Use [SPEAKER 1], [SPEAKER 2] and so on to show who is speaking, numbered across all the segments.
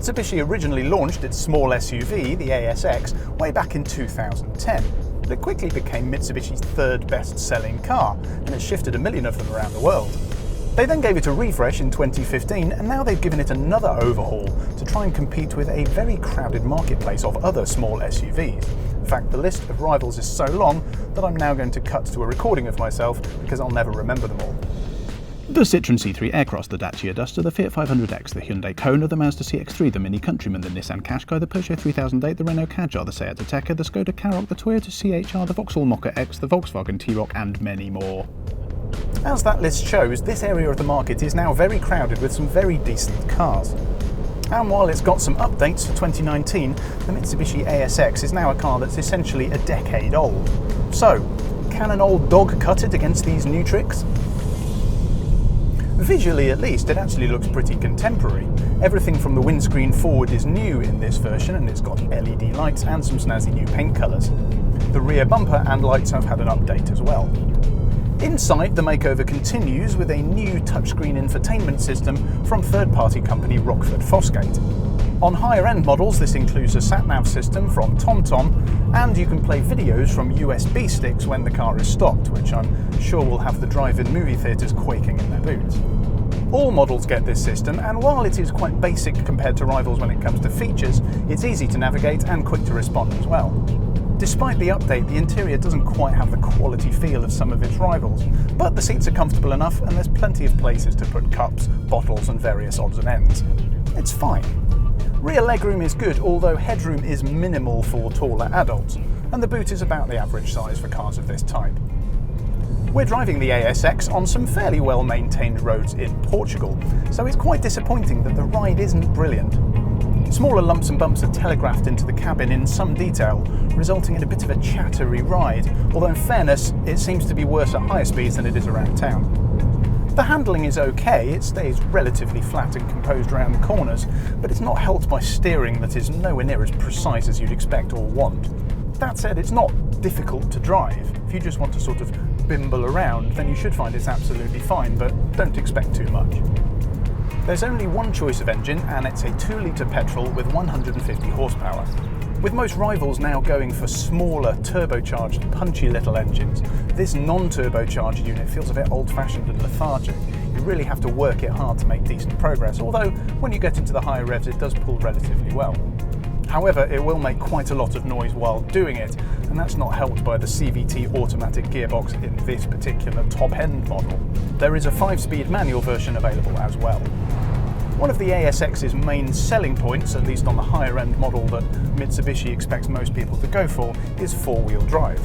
[SPEAKER 1] Mitsubishi originally launched its small SUV, the ASX, way back in 2010, but it quickly became Mitsubishi's third best-selling car, and has shifted 1 million of them around the world. They then gave it a refresh in 2015, and now they've given it another overhaul to try and compete with a very crowded marketplace of other small SUVs. In fact, the list of rivals is so long that I'm now going to cut to a recording of myself because I'll never remember them all.
[SPEAKER 2] The Citroën C3 Aircross, the Dacia Duster, the Fiat 500X, the Hyundai Kona, the Mazda CX-3, the Mini Countryman, the Nissan Qashqai, the Peugeot 3008, the Renault Kadjar, the Seat Ateca, the Skoda Karoq, the Toyota CHR, the Vauxhall Mokka X, the Volkswagen T-Roc, and many more.
[SPEAKER 1] As that list shows, this area of the market is now very crowded with some very decent cars. And while it's got some updates for 2019, the Mitsubishi ASX is now a car that's essentially a decade old. So, can an old dog cut it against these new tricks? Visually at least, it actually looks pretty contemporary. Everything from the windscreen forward is new in this version, and it's got LED lights and some snazzy new paint colours. The rear bumper and lights have had an update as well. Inside, the makeover continues with a new touchscreen infotainment system from third-party company Rockford Fosgate. On higher-end models, this includes a sat-nav system from TomTom, and you can play videos from USB sticks when the car is stopped, which I'm sure will have the drive-in movie theatres quaking in their boots. All models get this system, and while it is quite basic compared to rivals when it comes to features, it's easy to navigate and quick to respond as well. Despite the update, the interior doesn't quite have the quality feel of some of its rivals, but the seats are comfortable enough and there's plenty of places to put cups, bottles and various odds and ends. It's fine. Rear legroom is good, although headroom is minimal for taller adults, and the boot is about the average size for cars of this type. We're driving the ASX on some fairly well-maintained roads in Portugal, so it's quite disappointing that the ride isn't brilliant. Smaller lumps and bumps are telegraphed into the cabin in some detail, resulting in a bit of a chattery ride, although in fairness, it seems to be worse at higher speeds than it is around town. The handling is okay, it stays relatively flat and composed around the corners, but it's not helped by steering that is nowhere near as precise as you'd expect or want. That said, it's not difficult to drive. If you just want to sort of bimble around, then you should find it's absolutely fine, but don't expect too much. There's only one choice of engine, and it's a 2-litre petrol with 150 horsepower. With most rivals now going for smaller, turbocharged, punchy little engines, this non-turbocharged unit feels a bit old-fashioned and lethargic. You really have to work it hard to make decent progress, although when you get into the higher revs it does pull relatively well. However, it will make quite a lot of noise while doing it, and that's not helped by the CVT automatic gearbox in this particular top-end model. There is a 5-speed manual version available as well. One of the ASX's main selling points, at least on the higher-end model that Mitsubishi expects most people to go for, is 4-wheel drive.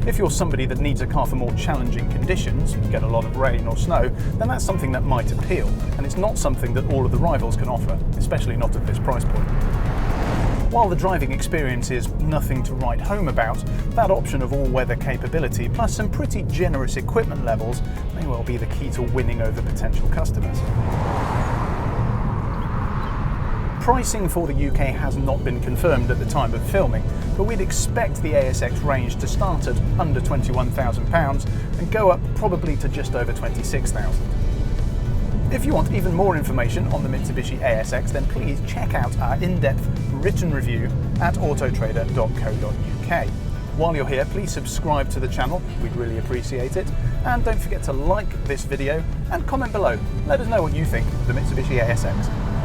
[SPEAKER 1] If you're somebody that needs a car for more challenging conditions, you get a lot of rain or snow, then that's something that might appeal, and it's not something that all of the rivals can offer, especially not at this price point. While the driving experience is nothing to write home about, that option of all-weather capability plus some pretty generous equipment levels may well be the key to winning over potential customers. Pricing for the UK has not been confirmed at the time of filming, but we'd expect the ASX range to start at under £21,000 and go up probably to just over £26,000. If you want even more information on the Mitsubishi ASX, then please check out our in-depth written review at autotrader.co.uk. While you're here, please subscribe to the channel, we'd really appreciate it, and don't forget to like this video and comment below. Let us know what you think of the Mitsubishi ASX.